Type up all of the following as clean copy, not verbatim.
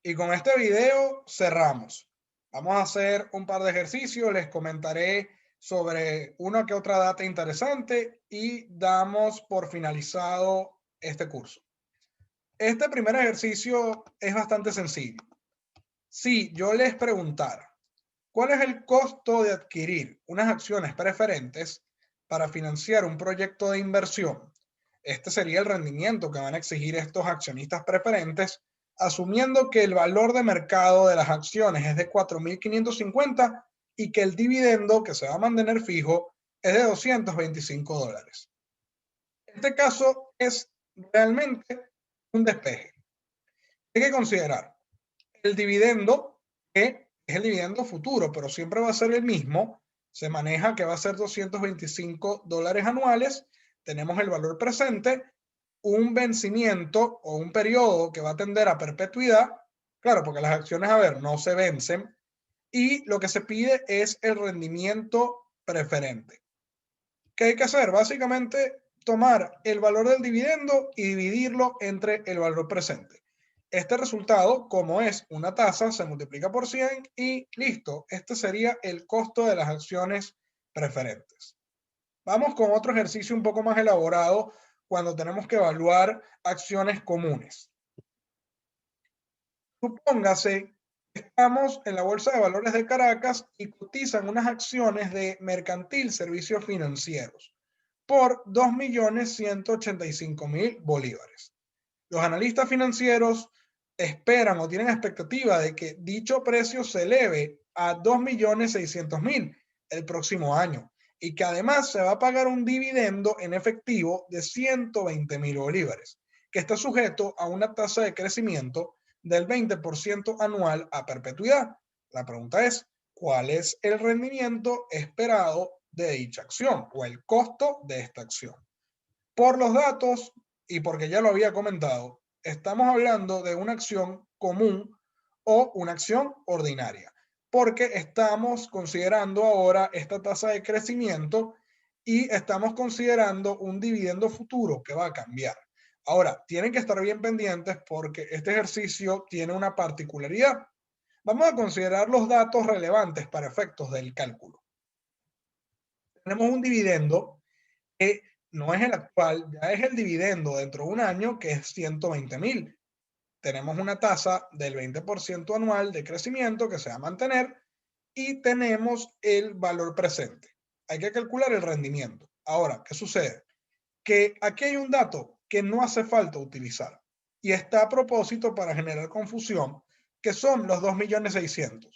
Y con este video cerramos. Vamos a hacer un par de ejercicios, les comentaré sobre una que otra data interesante y damos por finalizado este curso. Este primer ejercicio es bastante sencillo. Si yo les preguntara, ¿cuál es el costo de adquirir unas acciones preferentes para financiar un proyecto de inversión? Este sería el rendimiento que van a exigir estos accionistas preferentes, asumiendo que el valor de mercado de las acciones es de 4.550 y que el dividendo que se va a mantener fijo es de $225. Este caso es realmente un despeje. Hay que considerar el dividendo, que es el dividendo futuro, pero siempre va a ser el mismo. Se maneja que va a ser $225 anuales. Tenemos el valor presente, un vencimiento o un periodo que va a tender a perpetuidad. Claro, porque las acciones, a ver, no se vencen. Y lo que se pide es el rendimiento preferente. ¿Qué hay que hacer? Básicamente, tomar el valor del dividendo y dividirlo entre el valor presente. Este resultado, como es una tasa, se multiplica por 100 y listo. Este sería el costo de las acciones preferentes. Vamos con otro ejercicio un poco más elaborado cuando tenemos que evaluar acciones comunes. Supóngase que estamos en la Bolsa de Valores de Caracas y cotizan unas acciones de Mercantil Servicios Financieros por 2.185.000 bolívares. Los analistas financieros esperan o tienen expectativa de que dicho precio se eleve a 2.600.000 el próximo año y que además se va a pagar un dividendo en efectivo de 120.000 bolívares, que está sujeto a una tasa de crecimiento del 20% anual a perpetuidad. La pregunta es, ¿cuál es el rendimiento esperado de dicha acción o el costo de esta acción? Por los datos, y porque ya lo había comentado, estamos hablando de una acción común o una acción ordinaria, porque estamos considerando ahora esta tasa de crecimiento y estamos considerando un dividendo futuro que va a cambiar. Ahora, tienen que estar bien pendientes porque este ejercicio tiene una particularidad. Vamos a considerar los datos relevantes para efectos del cálculo. Tenemos un dividendo que no es el actual, ya es el dividendo dentro de un año, que es 120.000. Tenemos una tasa del 20% anual de crecimiento que se va a mantener y tenemos el valor presente. Hay que calcular el rendimiento. Ahora, ¿qué sucede? Que aquí hay un dato que no hace falta utilizar y está a propósito para generar confusión, que son los 2.600.000.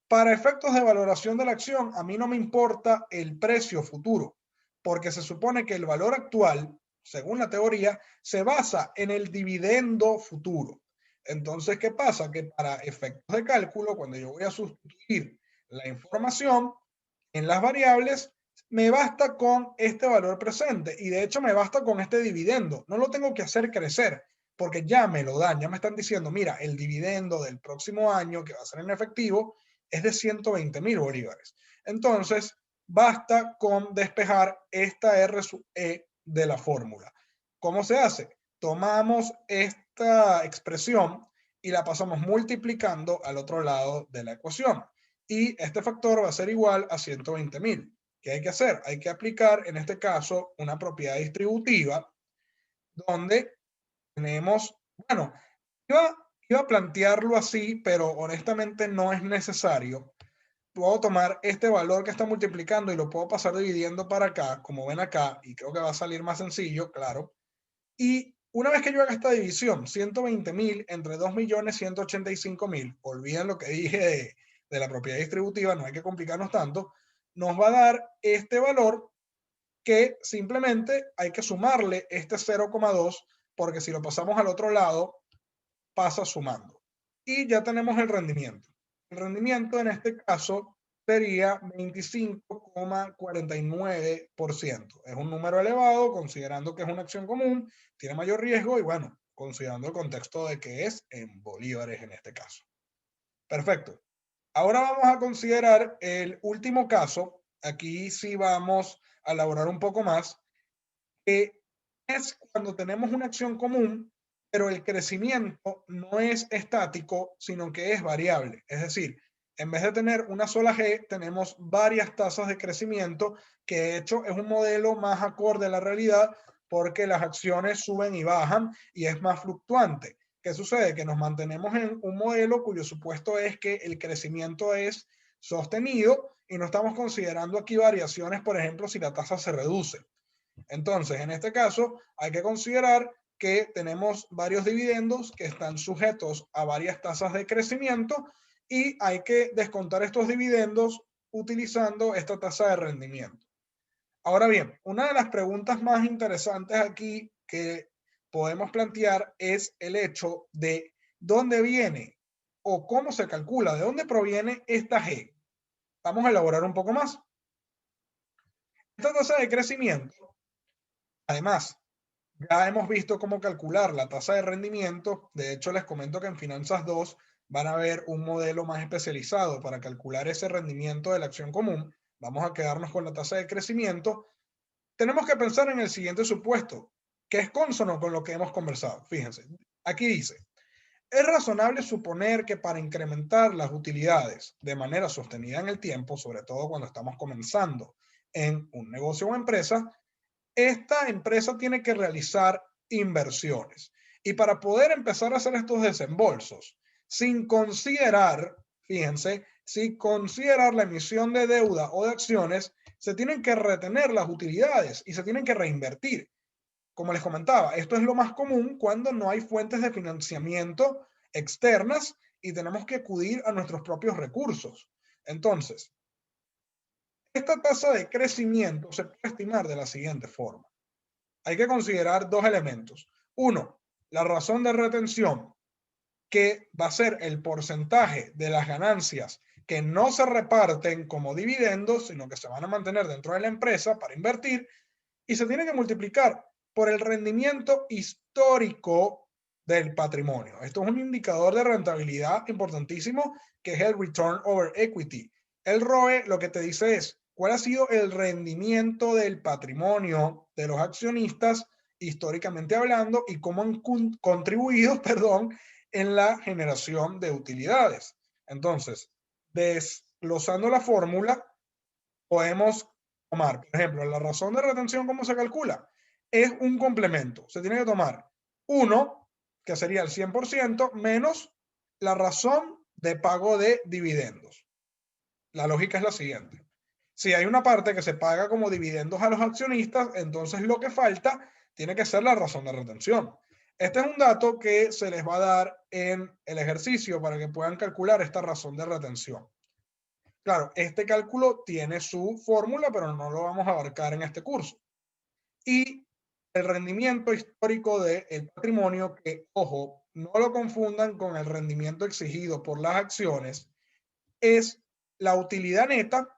Para efectos de valoración de la acción, a mí no me importa el precio futuro, porque se supone que el valor actual, según la teoría, se basa en el dividendo futuro. Entonces, ¿qué pasa? Que para efectos de cálculo, cuando yo voy a sustituir la información en las variables, me basta con este valor presente y de hecho me basta con este dividendo. No lo tengo que hacer crecer porque ya me lo dan, ya me están diciendo, mira, el dividendo del próximo año que va a ser en efectivo es de 120.000 bolívares. Entonces, basta con despejar esta R sub E de la fórmula. ¿Cómo se hace? Tomamos esta expresión y la pasamos multiplicando al otro lado de la ecuación. Y este factor va a ser igual a 120.000. ¿Qué hay que hacer? Hay que aplicar, en este caso, una propiedad distributiva donde tenemos, bueno, iba a plantearlo así, pero honestamente no es necesario. Puedo tomar este valor que está multiplicando y lo puedo pasar dividiendo para acá, como ven acá, y creo que va a salir más sencillo, claro. Y una vez que yo haga esta división, 120.000 entre 2.185.000, olviden lo que dije de la propiedad distributiva, no hay que complicarnos tanto, nos va a dar este valor que simplemente hay que sumarle este 0,2 porque si lo pasamos al otro lado, pasa sumando. Y ya tenemos el rendimiento. El rendimiento en este caso sería 25,49%. Es un número elevado considerando que es una acción común, tiene mayor riesgo y bueno, considerando el contexto de que es en bolívares en este caso. Perfecto. Ahora vamos a considerar el último caso. Aquí sí vamos a elaborar un poco más, que es cuando tenemos una acción común, pero el crecimiento no es estático, sino que es variable. Es decir, en vez de tener una sola G, tenemos varias tasas de crecimiento, que de hecho es un modelo más acorde a la realidad porque las acciones suben y bajan y es más fluctuante. ¿Qué sucede? Que nos mantenemos en un modelo cuyo supuesto es que el crecimiento es sostenido y no estamos considerando aquí variaciones, por ejemplo, si la tasa se reduce. Entonces, en este caso, hay que considerar que tenemos varios dividendos que están sujetos a varias tasas de crecimiento y hay que descontar estos dividendos utilizando esta tasa de rendimiento. Ahora bien, una de las preguntas más interesantes aquí que podemos plantear es el hecho de dónde viene o cómo se calcula, de dónde proviene esta G. Vamos a elaborar un poco más. Esta tasa de crecimiento, además, ya hemos visto cómo calcular la tasa de rendimiento. De hecho, les comento que en Finanzas 2 van a ver un modelo más especializado para calcular ese rendimiento de la acción común. Vamos a quedarnos con la tasa de crecimiento. Tenemos que pensar en el siguiente supuesto, que es cónsono con lo que hemos conversado. Fíjense, aquí dice, es razonable suponer que para incrementar las utilidades de manera sostenida en el tiempo, sobre todo cuando estamos comenzando en un negocio o empresa, esta empresa tiene que realizar inversiones. Y para poder empezar a hacer estos desembolsos, sin considerar, fíjense, sin considerar la emisión de deuda o de acciones, se tienen que retener las utilidades y se tienen que reinvertir. Como les comentaba, esto es lo más común cuando no hay fuentes de financiamiento externas y tenemos que acudir a nuestros propios recursos. Entonces, esta tasa de crecimiento se puede estimar de la siguiente forma. Hay que considerar dos elementos. Uno, la razón de retención, que va a ser el porcentaje de las ganancias que no se reparten como dividendos, sino que se van a mantener dentro de la empresa para invertir, y se tiene que multiplicar por el rendimiento histórico del patrimonio. Esto es un indicador de rentabilidad importantísimo, que es el Return Over Equity. El ROE lo que te dice es cuál ha sido el rendimiento del patrimonio de los accionistas históricamente hablando y cómo han contribuido, perdón, en la generación de utilidades. Entonces, desglosando la fórmula, podemos tomar, por ejemplo, la razón de retención, ¿cómo se calcula? Es un complemento. Se tiene que tomar 1, que sería el 100%, menos la razón de pago de dividendos. La lógica es la siguiente. Si hay una parte que se paga como dividendos a los accionistas, entonces lo que falta tiene que ser la razón de retención. Este es un dato que se les va a dar en el ejercicio para que puedan calcular esta razón de retención. Claro, este cálculo tiene su fórmula, pero no lo vamos a abarcar en este curso. Y el rendimiento histórico del patrimonio, que, ojo, no lo confundan con el rendimiento exigido por las acciones, es la utilidad neta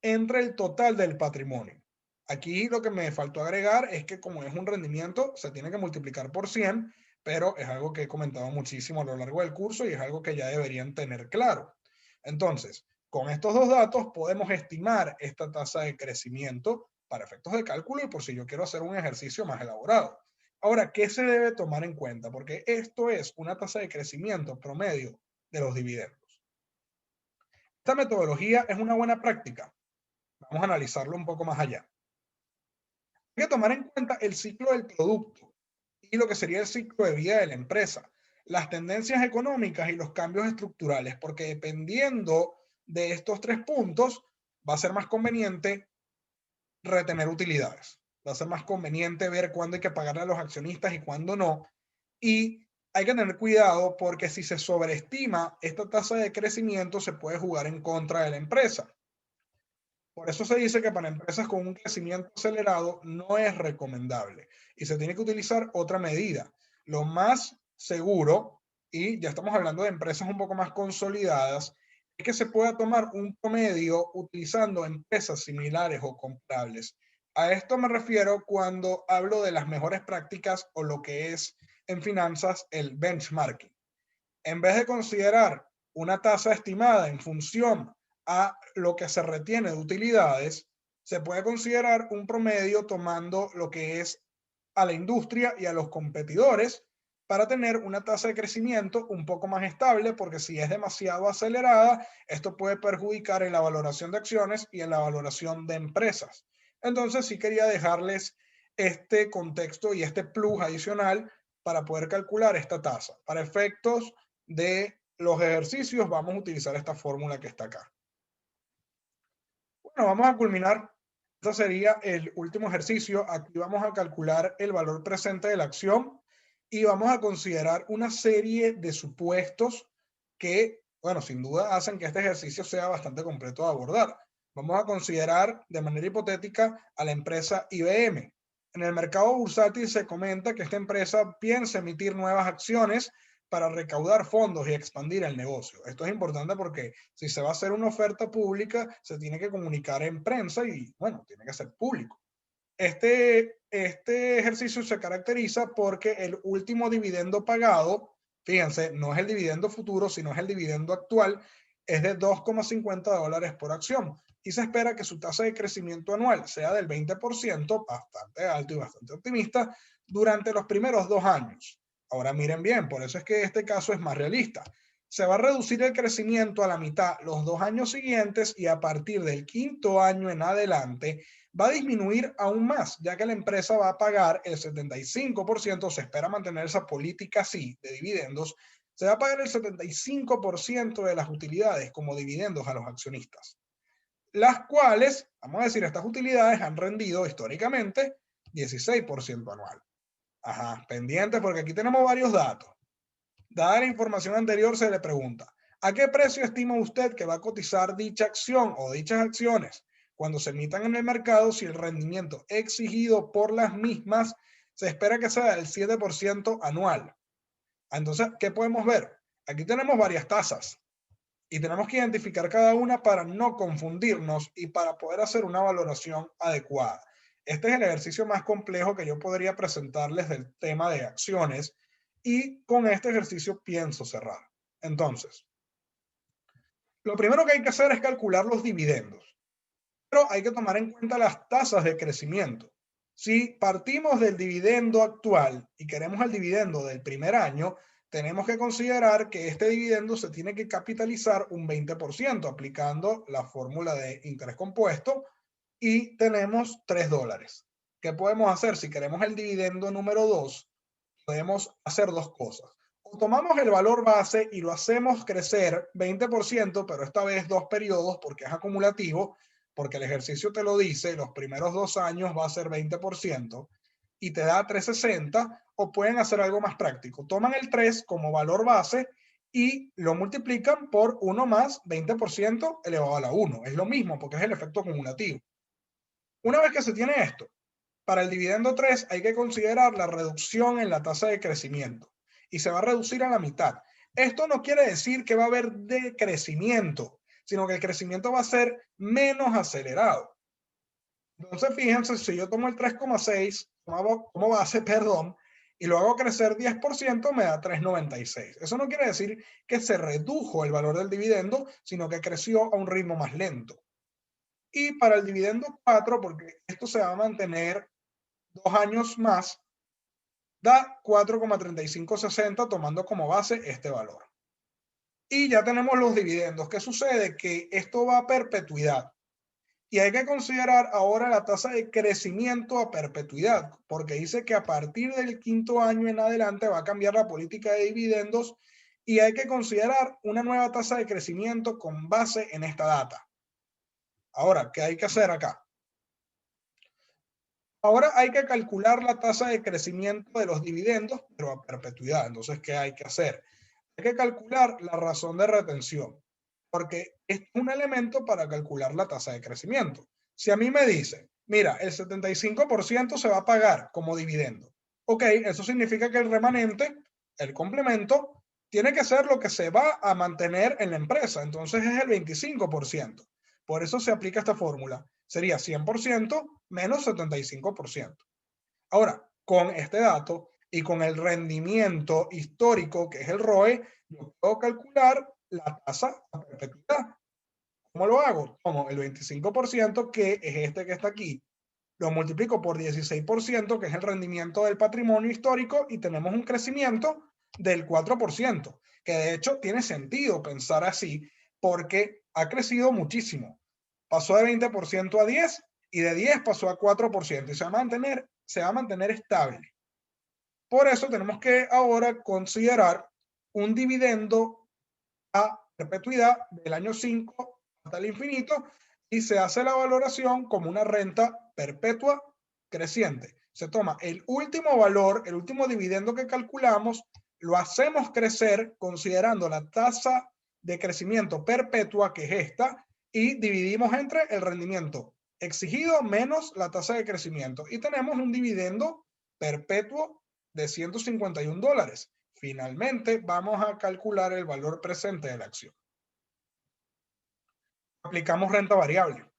entre el total del patrimonio. Aquí lo que me faltó agregar es que como es un rendimiento, se tiene que multiplicar por 100, pero es algo que he comentado muchísimo a lo largo del curso y es algo que ya deberían tener claro. Entonces, con estos dos datos podemos estimar esta tasa de crecimiento para efectos de cálculo y por si yo quiero hacer un ejercicio más elaborado. Ahora, ¿qué se debe tomar en cuenta? Porque esto es una tasa de crecimiento promedio de los dividendos. Esta metodología es una buena práctica. Vamos a analizarlo un poco más allá. Hay que tomar en cuenta el ciclo del producto y lo que sería el ciclo de vida de la empresa, las tendencias económicas y los cambios estructurales, porque dependiendo de estos tres puntos, va a ser más conveniente retener utilidades. Va a ser más conveniente ver cuándo hay que pagarle a los accionistas y cuándo no. Y hay que tener cuidado porque si se sobreestima esta tasa de crecimiento, se puede jugar en contra de la empresa. Por eso se dice que para empresas con un crecimiento acelerado no es recomendable y se tiene que utilizar otra medida. Lo más seguro, y ya estamos hablando de empresas un poco más consolidadas, es que se pueda tomar un promedio utilizando empresas similares o comparables. A esto me refiero cuando hablo de las mejores prácticas o lo que es en finanzas el benchmarking. En vez de considerar una tasa estimada en función a lo que se retiene de utilidades, se puede considerar un promedio tomando lo que es a la industria y a los competidores para tener una tasa de crecimiento un poco más estable, porque si es demasiado acelerada, esto puede perjudicar en la valoración de acciones y en la valoración de empresas. Entonces sí quería dejarles este contexto y este plus adicional para poder calcular esta tasa. Para efectos de los ejercicios vamos a utilizar esta fórmula que está acá. Bueno, vamos a culminar. Este sería el último ejercicio. Aquí vamos a calcular el valor presente de la acción y vamos a considerar una serie de supuestos que, bueno, sin duda hacen que este ejercicio sea bastante completo de abordar. Vamos a considerar de manera hipotética a la empresa IBM. En el mercado bursátil se comenta que esta empresa piensa emitir nuevas acciones para recaudar fondos y expandir el negocio. Esto es importante porque si se va a hacer una oferta pública, se tiene que comunicar en prensa y, bueno, tiene que ser público. Este ejercicio se caracteriza porque el último dividendo pagado, fíjense, no es el dividendo futuro, sino es el dividendo actual, es de $2,50 por acción. Y se espera que su tasa de crecimiento anual sea del 20%, bastante alto y bastante optimista, durante los primeros 2 años. Ahora miren bien, por eso es que este caso es más realista. Se va a reducir el crecimiento a la mitad los 2 años siguientes y a partir del 5.º año en adelante va a disminuir aún más, ya que la empresa va a pagar el 75%, se espera mantener esa política así de dividendos, se va a pagar el 75% de las utilidades como dividendos a los accionistas, las cuales, vamos a decir, estas utilidades han rendido históricamente 16% anual. Ajá, pendiente porque aquí tenemos varios datos. Dada la información anterior, se le pregunta, ¿a qué precio estima usted que va a cotizar dicha acción o dichas acciones cuando se emitan en el mercado si el rendimiento exigido por las mismas se espera que sea del 7% anual? Entonces, ¿qué podemos ver? Aquí tenemos varias tasas y tenemos que identificar cada una para no confundirnos y para poder hacer una valoración adecuada. Este es el ejercicio más complejo que yo podría presentarles del tema de acciones y con este ejercicio pienso cerrar. Entonces, lo primero que hay que hacer es calcular los dividendos, pero hay que tomar en cuenta las tasas de crecimiento. Si partimos del dividendo actual y queremos el dividendo del primer año, tenemos que considerar que este dividendo se tiene que capitalizar un 20% aplicando la fórmula de interés compuesto y tenemos $3. ¿Qué podemos hacer? Si queremos el dividendo número 2, podemos hacer dos cosas. O tomamos el valor base y lo hacemos crecer 20%, pero esta vez 2 periodos porque es acumulativo, porque el ejercicio te lo dice, los primeros 2 años va a ser 20% y te da 360, o pueden hacer algo más práctico. Toman el 3 como valor base y lo multiplican por 1 más 20% elevado a la 1. Es lo mismo porque es el efecto acumulativo. Una vez que se tiene esto, para el dividendo 3 hay que considerar la reducción en la tasa de crecimiento y se va a reducir a la mitad. Esto no quiere decir que va a haber decrecimiento, sino que el crecimiento va a ser menos acelerado. Entonces, fíjense, si yo tomo el 3,6 como base, perdón, y lo hago crecer 10%, me da 3,96. Eso no quiere decir que se redujo el valor del dividendo, sino que creció a un ritmo más lento. Y para el dividendo 4, porque esto se va a mantener 2 años más, da 4,3560 tomando como base este valor. Y ya tenemos los dividendos. ¿Qué sucede? Que esto va a perpetuidad. Y hay que considerar ahora la tasa de crecimiento a perpetuidad, porque dice que a partir del 5.º año en adelante va a cambiar la política de dividendos y hay que considerar una nueva tasa de crecimiento con base en esta data. Ahora, ¿qué hay que hacer acá? Ahora hay que calcular la tasa de crecimiento de los dividendos, pero a perpetuidad. Entonces, ¿qué hay que hacer? Hay que calcular la razón de retención, porque es un elemento para calcular la tasa de crecimiento. Si a mí me dice, mira, el 75% se va a pagar como dividendo. Ok, eso significa que el remanente, el complemento, tiene que ser lo que se va a mantener en la empresa. Entonces es el 25%. Por eso se aplica esta fórmula. Sería 100% menos 75%. Ahora, con este dato y con el rendimiento histórico, que es el ROE, yo puedo calcular la tasa a perpetuidad. ¿Cómo lo hago? Tomo el 25%, que es este que está aquí, lo multiplico por 16%, que es el rendimiento del patrimonio histórico, y tenemos un crecimiento del 4%, que de hecho tiene sentido pensar así, porque ha crecido muchísimo. Pasó de 20% a 10 y de 10 pasó a 4% y se va a mantener estable. Por eso tenemos que ahora considerar un dividendo a perpetuidad del año 5 hasta el infinito y se hace la valoración como una renta perpetua creciente. Se toma el último valor, el último dividendo que calculamos, lo hacemos crecer considerando la tasa de crecimiento perpetua, que es esta, y dividimos entre el rendimiento exigido menos la tasa de crecimiento. Y tenemos un dividendo perpetuo de $151. Finalmente, vamos a calcular el valor presente de la acción. Aplicamos renta variable.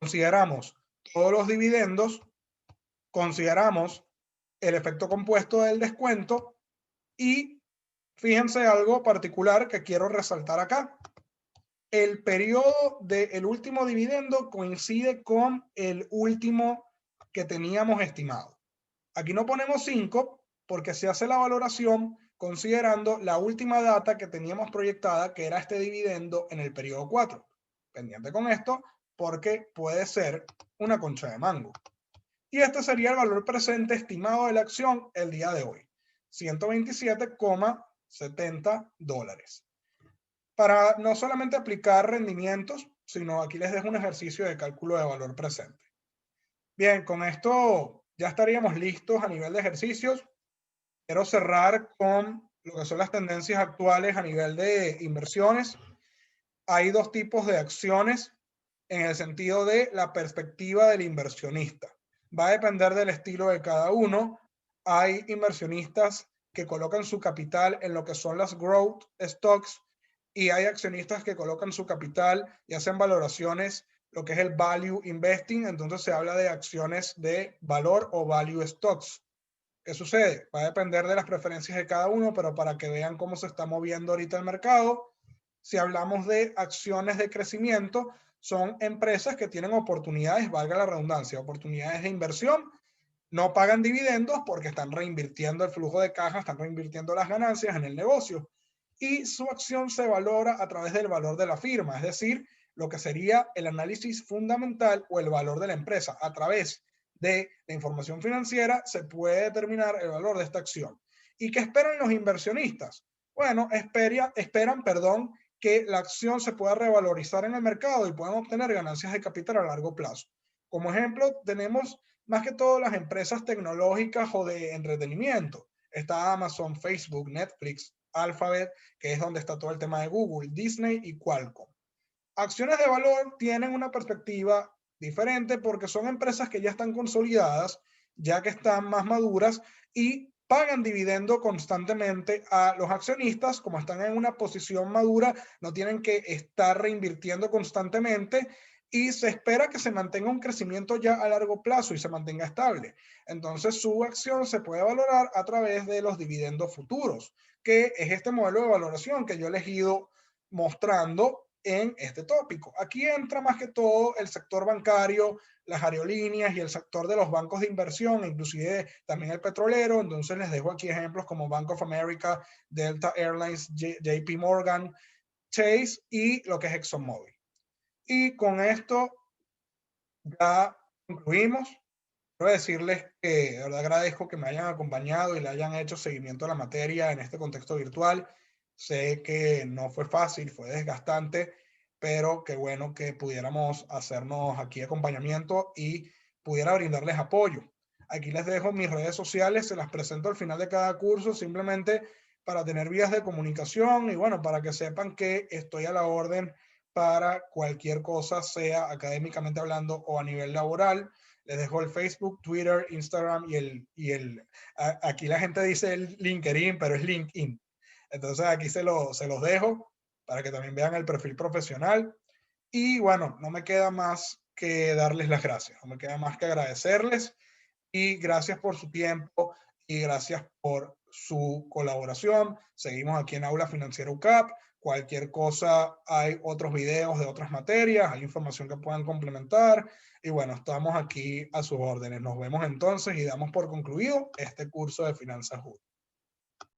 Consideramos todos los dividendos, consideramos el efecto compuesto del descuento y fíjense algo particular que quiero resaltar acá. El periodo del último dividendo coincide con el último que teníamos estimado. Aquí no ponemos 5 porque se hace la valoración considerando la última data que teníamos proyectada, que era este dividendo en el periodo 4. Pendiente con esto, porque puede ser una concha de mango. Y este sería el valor presente estimado de la acción el día de hoy, $127,70. Para no solamente aplicar rendimientos, sino aquí les dejo un ejercicio de cálculo de valor presente. Bien, con esto ya estaríamos listos a nivel de ejercicios. Quiero cerrar con lo que son las tendencias actuales a nivel de inversiones. Hay dos tipos de acciones en el sentido de la perspectiva del inversionista. Va a depender del estilo de cada uno. Hay inversionistas que colocan su capital en lo que son las growth stocks y hay accionistas que colocan su capital y hacen valoraciones, lo que es el value investing. Entonces se habla de acciones de valor o value stocks. ¿Qué sucede? Va a depender de las preferencias de cada uno, pero para que vean cómo se está moviendo ahorita el mercado, si hablamos de acciones de crecimiento, son empresas que tienen oportunidades, valga la redundancia, oportunidades de inversión, no pagan dividendos porque están reinvirtiendo el flujo de caja, están reinvirtiendo las ganancias en el negocio y su acción se valora a través del valor de la firma, es decir, lo que sería el análisis fundamental o el valor de la empresa. A través de la información financiera se puede determinar el valor de esta acción. ¿Y qué esperan los inversionistas? Bueno, esperan, que la acción se pueda revalorizar en el mercado y puedan obtener ganancias de capital a largo plazo. Como ejemplo, tenemos más que todo las empresas tecnológicas o de entretenimiento. Está Amazon, Facebook, Netflix, Alphabet, que es donde está todo el tema de Google, Disney y Qualcomm. Acciones de valor tienen una perspectiva diferente porque son empresas que ya están consolidadas, ya que están más maduras y pagan dividendo constantemente a los accionistas. Como están en una posición madura, no tienen que estar reinvirtiendo constantemente y se espera que se mantenga un crecimiento ya a largo plazo y se mantenga estable. Entonces su acción se puede valorar a través de los dividendos futuros, que es este modelo de valoración que yo les he ido mostrando en este tópico. Aquí entra más que todo el sector bancario, las aerolíneas y el sector de los bancos de inversión, inclusive también el petrolero. Entonces les dejo aquí ejemplos como Bank of America, Delta Airlines, JP Morgan, Chase y lo que es ExxonMobil. Y con esto ya concluimos. Quiero decirles que de verdad agradezco que me hayan acompañado y le hayan hecho seguimiento a la materia en este contexto virtual. Sé que no fue fácil, fue desgastante, pero qué bueno que pudiéramos hacernos aquí acompañamiento y pudiera brindarles apoyo. Aquí les dejo mis redes sociales, se las presento al final de cada curso, simplemente para tener vías de comunicación y bueno, para que sepan que estoy a la orden para cualquier cosa, sea académicamente hablando o a nivel laboral. Les dejo el Facebook, Twitter, Instagram aquí la gente dice el LinkedIn, pero es LinkedIn. Entonces aquí se los dejo para que también vean el perfil profesional. Y bueno, no me queda más que darles las gracias, no me queda más que agradecerles y gracias por su tiempo y gracias por su colaboración. Seguimos aquí en Aula Financiera UCAP. Cualquier cosa, hay otros videos de otras materias, hay información que puedan complementar. Y bueno, estamos aquí a sus órdenes. Nos vemos entonces y damos por concluido este curso de Finanzas Jurídicas.